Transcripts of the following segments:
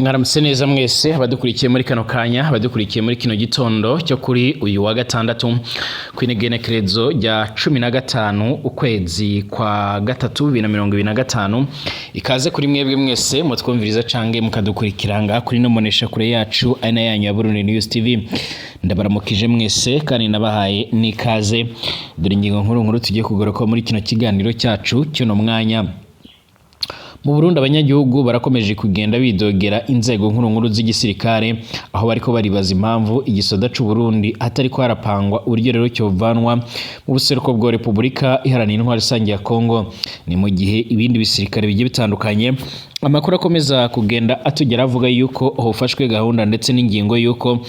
Mwaramutse neza mwese abadukurikiye muri kano kanya, abadukurikiye muri kino gitondo cyo kuri uyu wa gatandatu kw'inegenekerezo rya 15 ukwezi kwa gatatu 2025. Ikaze kuri mwebwe mwese mutwumviriza cange mukadukurikiranga kuri nomonesha kure yacu aina yanyu ya Burundi News TV. Ndabaramukije mwese kandi nabahaye nikaze. Dore ingingo nkuru tugiye kugoroka muri kino kiganiro cyacu cyo mwanya. Mu Burundi abanyagihugu barakomeje kugenda bidogera inzego nkuru z'igisirikare aho bariko baribaza impamvu igisoda c'u Burundi atari ko harapangwa uburyo rero cyovanwa mu buseruko bwa Republika Iharanira Intwaro Rusange ya Kongo. Ni mu gihe ibindi bisirikare bigiye bitandukanye amakuru akomeza kugenda atugera avuga yuko hofashwe gahunda ndetse n'ingingo yuko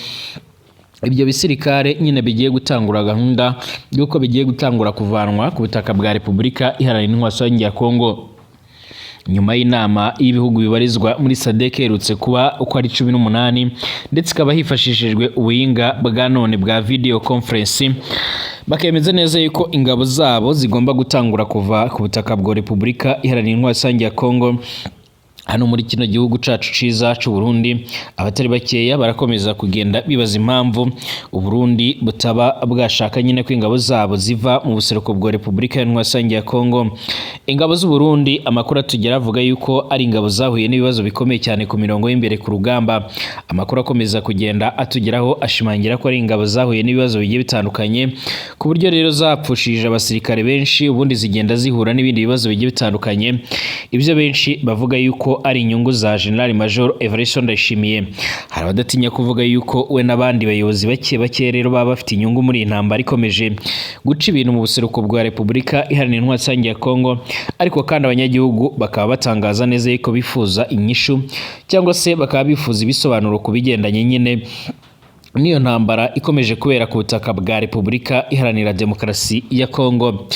ibyo bisirikare nyine bigiye gutangura gahunda yuko bigiye gutangura kuvanwa ku butaka bwa Republika Iharanira Intwaro Rusange ya Kongo. Nyuma y'inama y'ibihugu bibarizwa muri SADC herutse kuba uko ari 18 ndetse kaba hifashishijwe ubuhinga bwa none bwa video conference, bakemeza neza yuko ingabo zabo zigomba gutangura kuva ku butaka bwa Republika Iharanira Intwaro Rusange ya Kongo. Hano muri kino gihugu cacu ciza c'u Burundi abatari bakeya barakomeza kugenda bibaza impamvu u Burundi butaba bwashaka nyine ko ingabo zabo ziva mu buseruko bwa Republika Iharanira Intwaro Rusange ya Kongo. Ingabo z'u Burundi amakuru atugera avuga yuko ari ingabo zahuye n'ibibazo bikomeye cyane ku mirongo y'imbere ku rugamba. Amakuru akomeza kugenda atugeraho ashimangira ko ari ingabo zahuye n'ibibazo bigiye bitandukanye ku buryo rero zapfushije abasirikare benshi, ubundi zigenda zihura n'ibindi bibazo bigiye bitandukanye. Ibyo benshi bavuga yuko ari inyungu za General Major Evariste Ndayishimiye. Hari abadatinya kuvuga yuko we n'abandi bayobozi bake rero baba bafite inyungu muri intambara ikomeje guca ibintu mu buseruko bwa Republika Iharanira Intwaro Rusange ya Kongo, ariko kandi abanyagihugu bakaba batangaza neza yuko bifuza inyishu cyangwa se bakaba bifuza ibisobanuro ku bigendanye nyine niyo ntambara ikomeje kubera ku butaka bwa Republika Iharanira Demokarasi ya Kongo.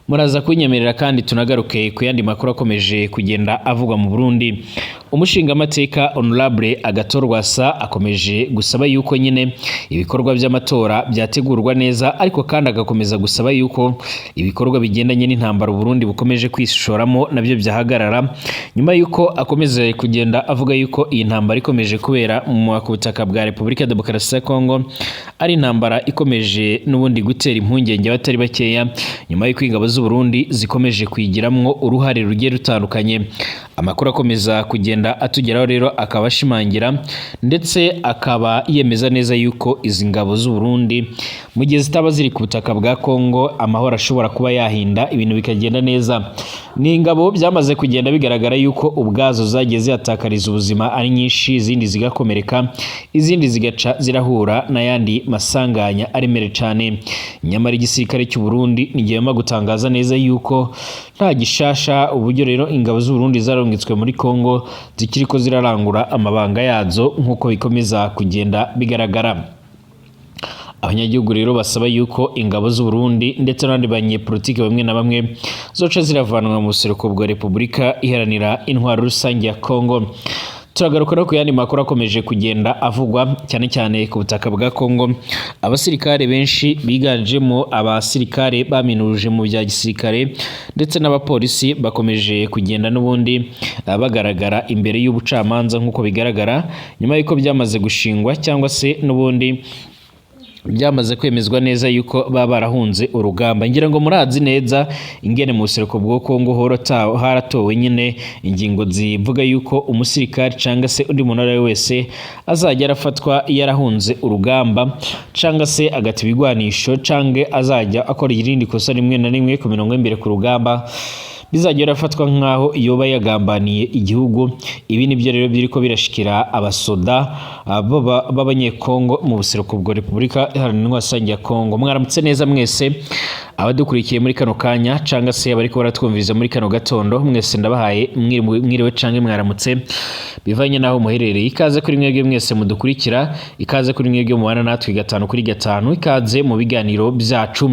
Muraza kunyemerera kandi tunagaruke ku yandi makuru akomeje kugenda avugwa mu Burundi. Umushinga amateka Honorable Agathon Rwasa akomeje gusaba yuko nyine ibikorwa by'amatora byategurwa neza, ariko kandi agakomeza gusaba yuko ibikorwa bigendanye n'intambara Burundi bukomeje kwishoramo nabyo byahagarara, nyuma yuko akomeze kugenda avuga yuko iyi ntambara ikomeje kubera mu butaka bwa Republika Demokarasi ya Kongo ari intambara ikomeje n'ubundi gutera impungenge abatari bakeya, nyuma yuko ingabo z'u Burundi zikomeje kwigiramwo uruhare rugiye rutandukanye. Amakuru akomeza kugenda atugeraho rero akaba ashimangira ndetse akaba yemeza neza yuko izi ngabo z'u Burundi mu gihe zitaba ziri ku butaka bwa Kongo amahoro ashobora kuba yahinda ibintu bikagenda neza. Ni ingabo byamaze kugenda bigaragara yuko ubwazo zagiye zihatakariza ubuzima ari nyinshi, izindi zigakomereka, izindi zigaca zirahura n'ayandi masanganya aremere cyane. Nyamara igisirikare cy'u Burundi nigiyema gutangaza neza yuko nta gishasha uburyo rero ingabo z'u Burundi zarongetswe muri Kongo zikiriko zirarangura amabanga yazo nkuko bikomeza kugenda bigaragara. Abanyagihugu rero basaba yuko ingabo z'u Burundi ndetse n'abandi banyepolitike bamwe na bamwe zoca ziravanwa mu buseruko bwa Republika Iharanira Intwaro Rusange ya Kongo. Turagaruka no ku yandi makuru akomeje kugenda avugwa cyane cyane ku butaka bwa Kongo. Abasirikare benshi biganjemo abasirikare baminuruje mu bya gisirikare ndetse n'abapolisi bakomeje kugenda n'ubundi bagaragara imbere y'ubucamanza nkuko bigaragara, nyuma yuko byamaze gushingwa cyangwa se n'ubundi byamaze kwemezwa neza yuko baba barahunze urugamba. Ngira ngo murazi neza ingene mu buseruko bwa Kongo haratowe nyine ingingo zivuga yuko umusirikare cyangwa se undi muntu ari wese azajya arafatwa yarahunze urugamba cyangwa se agata ibigwanisho cyangwa azajya akora irindi kosa rimwe na rimwe ku mirongo y'imbere ku rugamba bizajya barafatwa nkaho yoba yagambaniye igihugu. Ibi nibyo rero biriko birashikira abasoda b'abanyekongo mu buseruko bwa Republika Iharanira Intwaro Rusange ya Kongo. Mwaramutse neza mwese abadukurikiye muri kano kanya cyangwa se abariko baratwumviriza muri kano gatondo, mwese ndabahaye mwiriwe canke mwaramutse bivanye naho muherereye. Ikaze kuri mwebwe mwese mudukurikira, ikaze kuri mwebwe mubana natwe 5 kuri 5, ikaze mu biganiro byacu.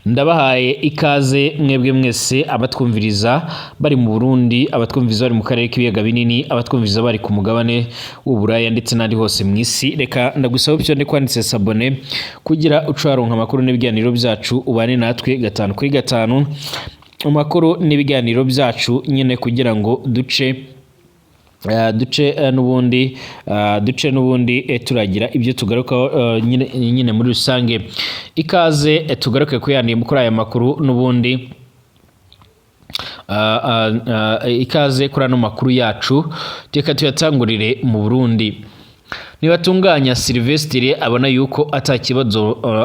Ndabahaye ikaze mwebwe mwese abatwumviriza bari mu Burundi, abatwumviriza bari mu karere k'ibiyaga binini, abatwumviriza bari ku mugabane w'Uburaya ndetse n'andi hose mu isi. Reka ndagusaba upyonde kwanditse sabone kugira ucaronka amakuru n'ibiganiro byacu, ubane natwe 5 kuri 5 mu makuru n'ibiganiro byacu nyine kugira ngo duce duce n'ubundi turagira ibyo tugarukaho nyine muri rusange. Ikaze tugaruke kuyandi kuri aya makuru n'ubundi ikaze kuri ano makuru yacu teka tuyatangurire mu Burundi. Nibatunganya Silvestre abona yuko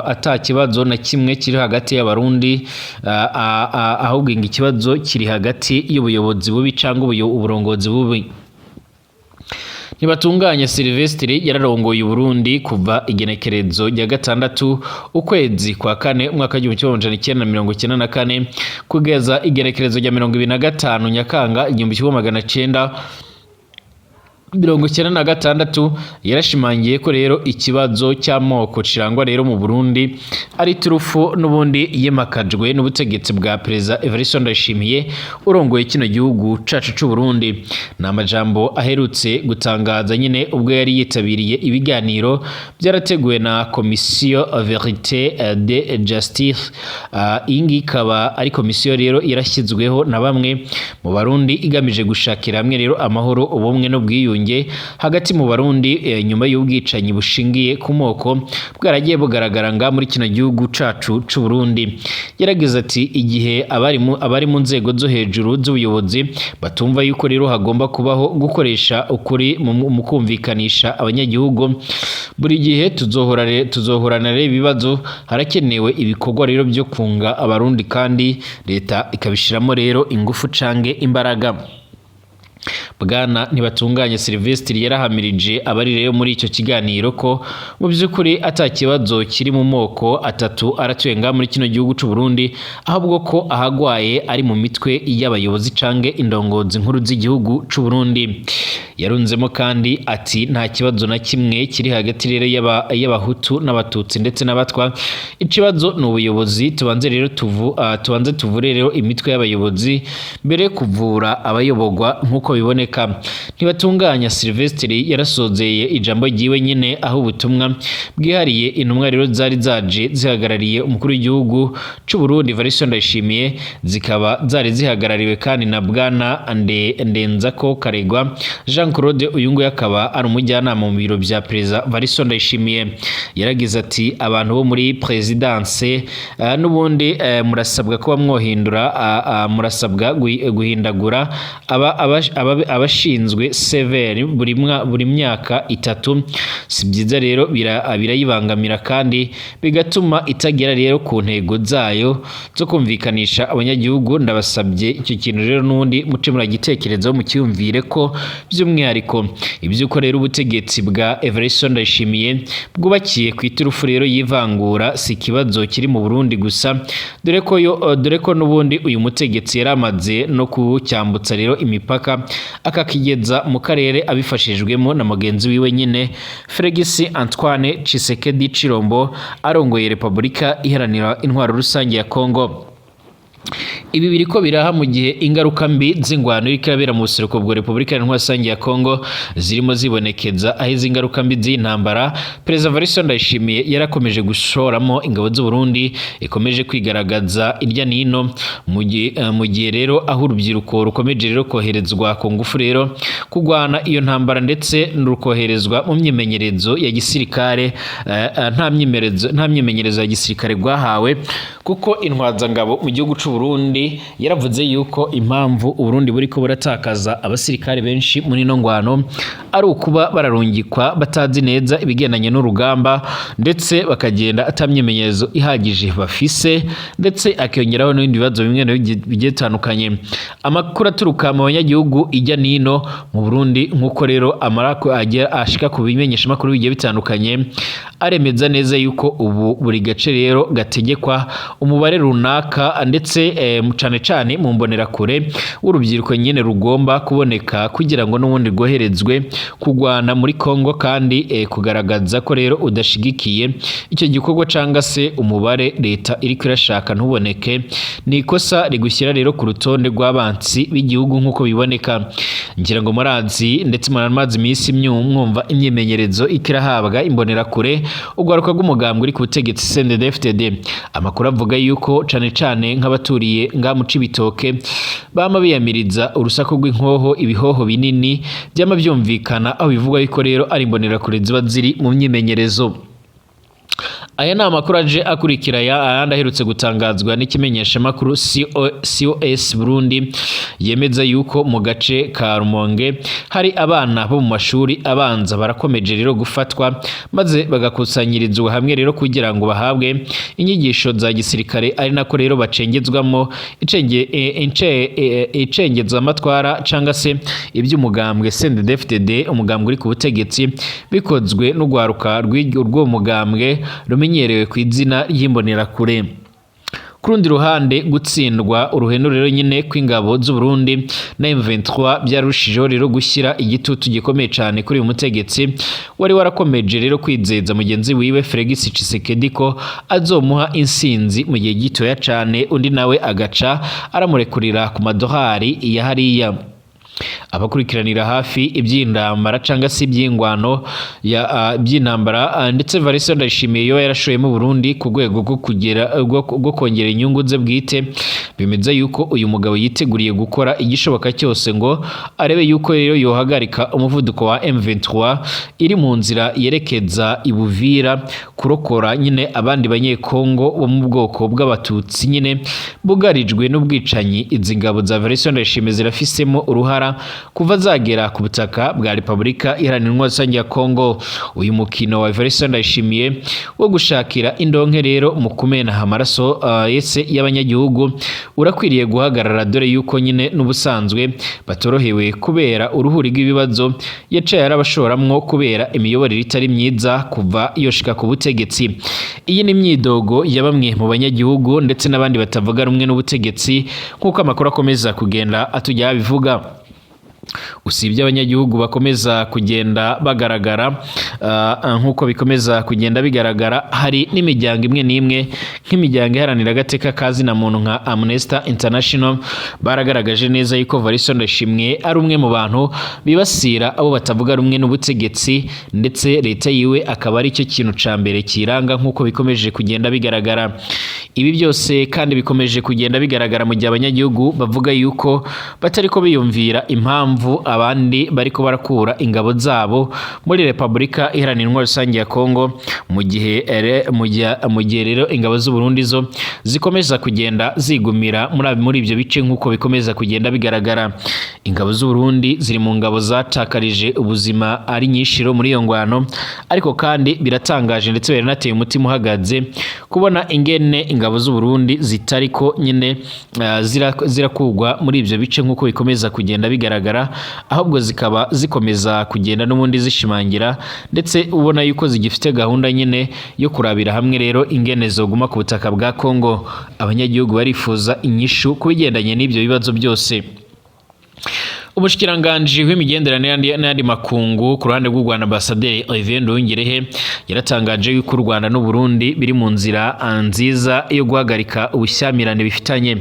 atakibazo na kimwe kiri hagati y'abarundi, ahubwo ikibazo kiri hagati y'ubuyobozi bubi cyangwa uburongozi bubi. Nibatunganya Silvestre yararongoye Burundi kuva igenekerezo rya 6 ukwezi kwa 4 umwaka w'1994 kugeza igenekerezo rya 25 Nyakanga 1996 yarashimangiye ko rero ikibazo cy'amoko cirangwa rero mu Burundi ari turufu n'ubundi yemakajwe n'ubutegetsi bwa Perezida Evariste Ndayishimiye urongoye kino gihugu cacu c'u Burundi. N'amajambo aherutse gutangaza nyine ubwo yari yitabiriye ibiganiro byarateguwe na Commission Vérité de Justice. Ingi ikaba ari komisiyo rero yarashyizweho na bamwe mu Barundi igamije gushakira hamwe rero amahoro, ubumwe n'ubwiyunge hagati mu Barundi nyuma y'ubwicanyi bushingiye ku moko bwaragiye bugaragara nga muri kino gihugu cacu c'u Burundi. Yarageze ati igihe abari mu nzego zo hejuru z'ubuyobozi batumva yuko rero hagomba kubaho gukoresha ukuri mu kumvikanisha abanyagihugu, buri gihe tuzohorana rero ibibazo. Harakenewe ibikorwa rero byo kunga Abarundi kandi leta ikabishiramo rero ingufu cange imbaraga. Bwana Nibatunganya Silvestre yarahamirije abari rero muri icyo kiganiro ko mu by'ukuri atakibazo kiri mu moko atatu aratuyenga muri kino gihugu c'u Burundi, ahubwo ko ahagwaye ari mu mitwe y'abayobozi cange indongozi nkuru z'igihugu c'u Burundi. Yarunzemo kandi ati nta kibazo na kimwe kiri hagati rero y'abahutu n'abatutsi ndetse n'abatwa. Ikibazo ni ubuyobozi, tubanze tuvure rero imitwe y'abayobozi mbere kuvura abayobogwa nk'uko biboneka. Nibatunganya Silvestre yarasozeye ijambo ryiwe nyine aho ubutumwa bwihariye intumwa rero zari zaje zihagarariye umukuru w'igihugu c'u Burundi Evariste Ndayishimiye, zikaba zari zihagarariwe kandi na Bwana Ndenzako Karegwa Jean Claude, uyu nguyu akaba ari umujyanama mu biro bya Perezida Evariste Ndayishimiye. Yaragize ati abantu bo muri presidence n'ubundi murasabwa kuba mwohindura, murasabwa guhindagura abashinzwe severi buri myaka 3. Si byiza rero birayibangamira kandi bigatuma itagera rero ku ntego zayo zo kumvikanisha abanyagihugu. Ndabasabye icyo kintu rero n'undi muce muragitekerezaho mu cyumvire ko by'umwihariko ibyuko rero ubutegetsi bwa Evariste Ndayishimiye bwubakiye ku iturufu rero y'ivangura si kibazo kiri mu Burundi gusa, dore ko n'ubundi uyu mutegetsi yaramaze no kucyambutsa rero imipaka akakigeza mu karere abifashijwemo na mugenzi wiwe nyine Félix Antoine Tshisekedi Chilombo arongoye Repubulika Iharanira Intwaro Rusange ya Kongo. Ibi biriko biraha mu gihe ingaruka mbi z'ingwano iriko irabera mu buseruko bwa Repubulika Iharanira Rusange ya Kongo zirimo zibonekeza, aho izi ngaruka mbi z'intambara Perezida Evariste Ndayishimiye yarakomeje gushoramo ingabo z'u Burundi ikomeje kwigaragaza irya nino mu gihe rero aho urubyiruko rukomeje rero koherezwa ku ngufu rero kugwana iyo ntambara ndetse n'urukoherezwa mu myimenyerezo ya gisirikare. Nta myimenyerezo ya gisirikare gwahawe kuko intwazangabo mu gihugu c'u Burundi yaravuze yuko impamvu Uburundi buriko buratakaza abasirikare benshi muri no ngwano ari ukuba bararungikwa batazi neza ibigendanye n'urugamba, ndetse bakagenda atamyimenyerezo ihagije bafise, ndetse akiyongeraho n'ibindi bibazo bimwe bigiye bitandukanye. Amakuru aturuka mu banyagihugu ijya nino mu Burundi nk'uko rero amarako ashika ku bimenyesha makuru bigiye bitandukanye aremeza neza yuko ubu buri gace rero gategekwa umubare runaka, ndetse cane mu mbonera kure urubyiruko nyene rugomba kuboneka kugira ngo n'ubundi rwoherezwe kugwana muri Kongo, kandi kugaragaza ko rero udashigikiye icyo gikorwa canga se umubare leta iriko irashaka ntuboneke ni ikosa rigushyira rero ku rutonde rw'abansi b'igihugu nk'uko biboneka. Ngira ngo murazi ndetse muramazi imisi mwumva imyimenyerezo ikirahabwa imbonera kure ugwaruka rw'umugambwe uri ku butegetsi CNDD-FDD. Amakuru avuga bavuga yuko cane nk'abaturiye nga mu Cibitoke bama biyamiriza urusaku rw'inkoho ibihoho binini byama byumvikana aho bivugwa yuko rero ari imbonerakure ziba ziri mu myimenyerezo. Aya ni amakuru aje akurikira ayandi aherutse gutangazwa n'ikimenyesha makuru COS Burundi yemeza yuko mu gace ka Rumonge hari abana bo mu mashuri abanza barakomeje rero gufatwa maze bagakusanyirizwa hamwe rero kugira ngo bahabwe inyigisho za gisirikare ari nako rero bacengezwamo icengezwa amatwara canga se iby'umugambwe CNDD-FDD umugambwe uri ku butegetsi bikozwe n'ugwaruka rw'urwo mugambwe rumenyerewe ku izina ry'imbonerakure. Kurundi ruhande gutsindwa uruhenu rero nyine kw'ingabo z'u Burundi na M23 byarushijeho rero gushyira igitutu gikomeye cyane kuri uyu mutegetsi wari warakomeje rero kwizeza mugenzi wiwe Felix Tshisekedi ko azomuha insinzi mu gihe gitoya cyane undi nawe agaca aramurekurira ku madohari ya hariya. Abakurikiranira hafi iby'intambara canga se iby'ingwano ya by'intambara ndetse Evariste Ndayishimiye yo yarashoye mu Burundi ku rwego rwo kongera inyungu ze bwite bimeze yuko uyu mugabo yiteguriye gukora igishoboka cyose ngo arebe yuko rero yohagarika umuvuduko wa M23 iri mu nzira yerekeza ibuvira kurokora nyine abandi banyekongo bo mu bwoko bw'abatutsi nyine bugarijwe n'ubwicanyi izi ngabo za Evariste Ndayishimiye zirafisemo uruhara kuva zagera ku butaka bwa Repubulika Iharanira Rusange ya Kongo. Uyu mukino wa Evariste Ndayishimiye wo gushakira indonke rero mu kumena amaraso yese y'abanyagihugu urakwiriye guhagarara dore yuko nyine n'ubusanzwe batorohewe kubera uruhuri rw'ibibazo yacaye arabashoramwo kubera imiyoborere itari myiza kuva yoshika ku butegetsi. Iyi ni imyidogo ya bamwe mu banyagihugu ndetse n'abandi batavuga rumwe n'ubutegetsi nk'uko amakuru akomeza kugenda atujya bivuga. Usibye abanyagihugu bakomeza kugenda bagaragara nkuko bikomeza kugenda bigaragara hari n'imiryango imwe n'imwe nk'imiryango iharanira agateka kazi na muntu nka Amnesty International baragaragaje neza yuko Evariste Ndayishimiye ari umwe mu bantu bibasira abo batavuga rumwe n'ubutegetsi ndetse leta yiwe akaba ari cyo kintu ca mbere kiranga nkuko bikomeje kugenda bigaragara. Ibi byose kandi bikomeje kugenda bigaragara mu gihe abanyagihugu bavuga yuko batariko biyumvira impamvu abandi bariko barakura ingabo zabo muri Repubulika Iharanira Rusange ya Kongo mu gihe rero ingabo z'u Burundi zo zikomeza kugenda zigumira muri ibyo bice nkuko bikomeza kugenda bigaragara. Ingabo z'u Burundi ziri mu ngabo zatakarije ubuzima ari nyishiro muri iyo ngwano, ariko kandi biratangaje ndetse biranateye umutima uhagaze kubona ingene ingabo z'u Burundi zitariko nyine zirakugwa muri ibyo bice nkuko bikomeza kugenda bigaragara, ahubwo zikaba zikomeza kugenda n'ubundi zishimangira ndetse ubona yuko zigifite gahunda nyine yo kurabira hamwe rero ingene zoguma ku butaka bwa Kongo. Abanyagihugu barifuza inyishu kubigendanye n'ibyo bibazo byose. Umushikiranganje w'imigenderanire n'andi makungu ku ruhande rw'u Rwanda Ambassadeur Olivier Nduhungirehe yaratangaje yuko u Rwanda n'u Burundi biri mu nzira nziza yo guhagarika ubushyamirane bifitanye.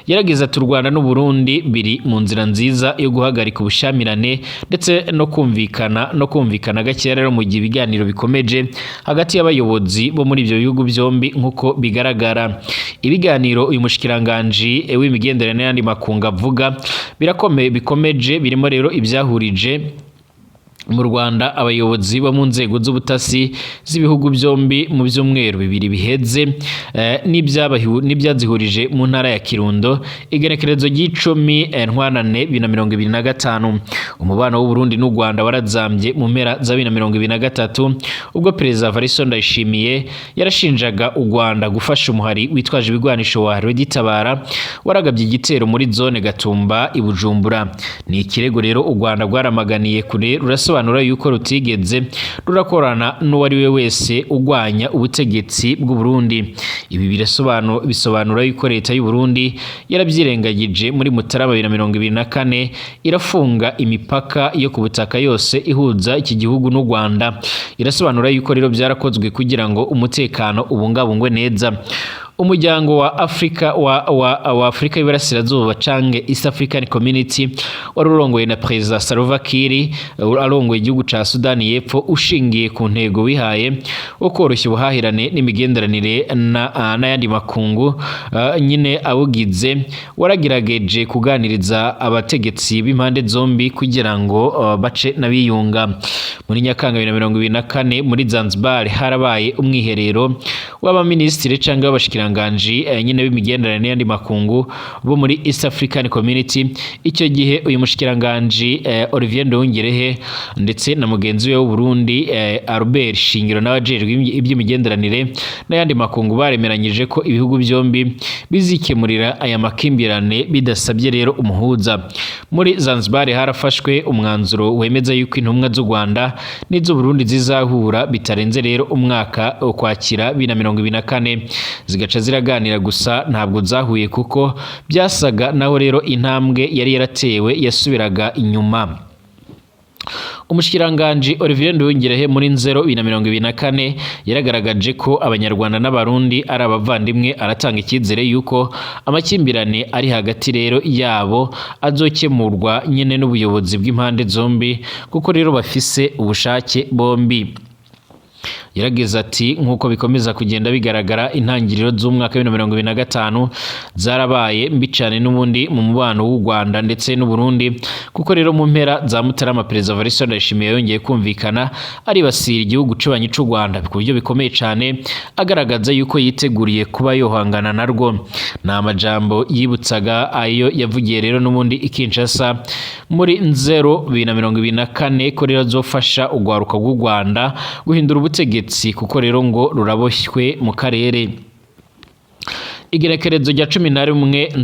Yaragize ati u Rwanda n'u Burundi biri mu nzira nziza yo guhagarika ubushyamirane ndetse no kumvikana gake rero mu gihe ibiganiro bikomeje hagati y'abayobozi bo muri ibyo bihugu byombi nkuko bigaragara. Ibiganiro uyu mushikiranganje w'imigenderanire n'andi makungu avuga bikomeje birimo rero ibyahurije mu Rwanda abayobozi bo mu nzego z'ubutasi z'ibihugu byombi mu byumweru bibiri biheze n'ibyazihurije mu ntara ya Kirundo igenekerezo ry'icumi ntwarane 2025. Umubano w'u Burundi n'u Rwanda warazambye mu mpera za 2023 ubwo Perezida Evariste Ndayishimiye yarashinjaga u Rwanda gufasha umuhari witwaje ibigwanisho wa Reditabara waragabye igitero muri zone Gatumba i Bujumbura. Ni ikirego rero u Rwanda rwaramaganiye kure rurasobanura yuko rutigeze rurakorana n'uwari we wese ugwanya ubutegetsi bw'u Burundi. Ibi bisobanura yuko leta y'u Burundi yarabyirengagije muri Mutarama 2024 irafunga imipaka yo ku butaka yose ihuza iki gihugu n'u Rwanda. Irasobanura yuko rero byarakozwe kugira ngo umutekano ubungabungwe neza. umuryango wa Afrika y'Iburasirazuba canke East African Community wari urongoye na Perezida Salva Kiir arongoye igihugu ca Sudani y'Epfo ushingiye ku ntego wihaye wo koroshya ubuhahirane n'imigenderanire n'ayandi makungu nyine abugize waragerageje kuganiriza abategetsi b'impande zombi kugira ngo bace nabiyunga. Muri Nyakanga 2024 muri Zanzibar harabaye umwiherero w'abaminisitiri canke w'abashikiranganji nyine b'imigenderanire n'ayandi makungu bo muri East African Community. Icyo gihe uyu mushikiranganji Olivier Nduhungirehe ndetse na mugenzi we w'u Burundi Albert Shingiro n'abajejwe iby'imigenderanire n'ayandi makungu baremeranyije ko ibihugu byombi bizikemurira aya makimbirane bidasabye rero umuhuza. Muri Zanzibar harafashwe umwanzuro wemeza yuko intumwa z'u Rwanda n'iz'u Burundi zizahura bitarenze rero umwaka ukwakira 2024 zigaca ziraganira gusa ntabwo zahuye kuko byasaga naho rero intambwe yari yaratewe yasubiraga inyuma. Umushikiranganji Olivier Nduhungirehe muri Nzero 2024 yaragaragaje ko abanyarwanda n'abarundi ari abavandimwe, aratanga icyizere yuko amakimbirane ari hagati rero yabo azokemurwa nyene n'ubuyobozi bw'impande zombi kuko rero bafise ubushake bombi. Yarageze ati nkuko bikomeza kugenda bigaragara intangiriro z'umwaka wa 2025 zarabaye mbi cyane n'ubundi mu mubano w'u Rwanda ndetse n'u Burundi kuko rero mu mpera za Mutarama Perezida Evariste Ndayishimiye yongeye kumvikana aribasira igihugu c'ubanyi c'u Rwanda ku buryo bikomeye cyane agaragaza yuko yiteguriye kuba yohangana narwo. Na amajambo yibutsaga ayo yavugiye rero n'ubundi Kinshasa muri Nzero 2024 ko rero azofasha ugwaruka rw'u Rwanda guhindura ubutegetsi kuko rero ngo ruraboshywe mu karere. Igerekerezo rya 11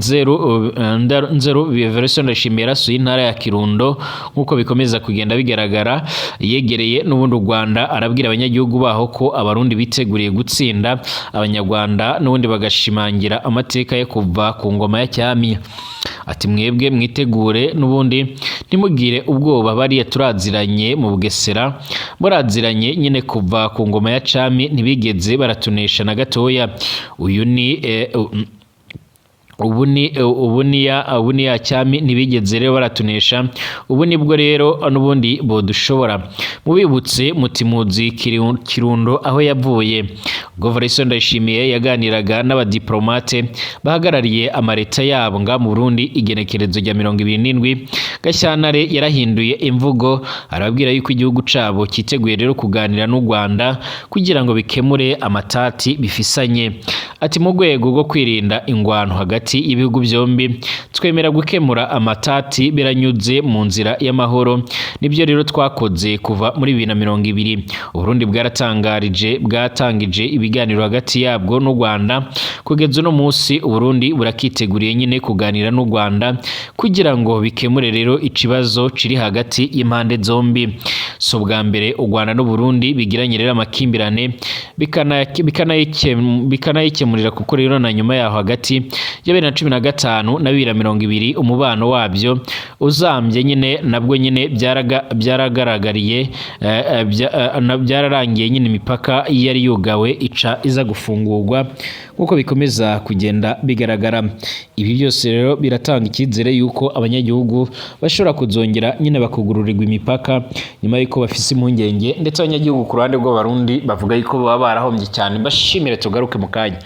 Nzero Evariste Ndayishimiye yarasuye intara ya Kirundo nkuko bikomeza kugenda bigaragara yegereye n'ubundi u Rwanda arabwira abanyagihugu baho ko abarundi biteguriye gutsinda abanyarwanda n'ubundi bagashimangira amateka yo kuva ku ngoma ya cyami. Ati mwebwe mwitegure n'ubundi ntimugire ubwoba bariya turaziranye mu Bugesera muraziranye nyine kuva ku ngoma ya cami ntibigeze baratunesha na gatoya. Uyu ni ubu ni ya cyami ntibigeze rero baratunesha ubu nibwo rero n'ubundi bodushobora. Mubibutse mutimuzi Kirundo aho yavuye. Evariste Ndayishimiye yaganiraga n'abadiplomate bahagarariye amareta yabo nga mu Burundi igenekerezo rya 27 Gashyantare yarahinduye imvugo arababwira yuko igihugu cabo kiteguye rero kuganira n'u Rwanda kugira ngo bikemure amatati bifisanye. Ati mu rwego rwo kwirinda ingwano hagati y'ibihugu byombi twemera gukemura amatati biranyuze mu nzira y'amahoro. Nibyo rero twakoze kuva muri 2020. Uburundi bwatangije ibiganiro hagati yabwo n'u Rwanda kugeza no munsi Uburundi burakiteguriye nyine kuganira n'u Rwanda kugira ngo bikemure rero ikibazo kiri hagati y'impande zombi. So bwa mbere u Rwanda n'u Burundi bigiranye rero amakimbirane bikanayikemurira kuko rero na nyuma yaho hagati ya 2015 na 2020 umubano wabyo uzambye nyine nabwo nyine byaragaragariye byararangiye nyine imipaka yari yugawe ica iza gufungurwa kuko bikomeza kugenda bigaragara. Ibi byose rero biratanga icyizere yuko abanyagihugu bashobora kuzongera nyine bakugururirwa imipaka nyuma yuko bafise impungenge ndetse abanyagihugu ku ruhande rw'abarundi bavuga yuko baba barahombye cyane. Bashimire tugaruke mu kanya.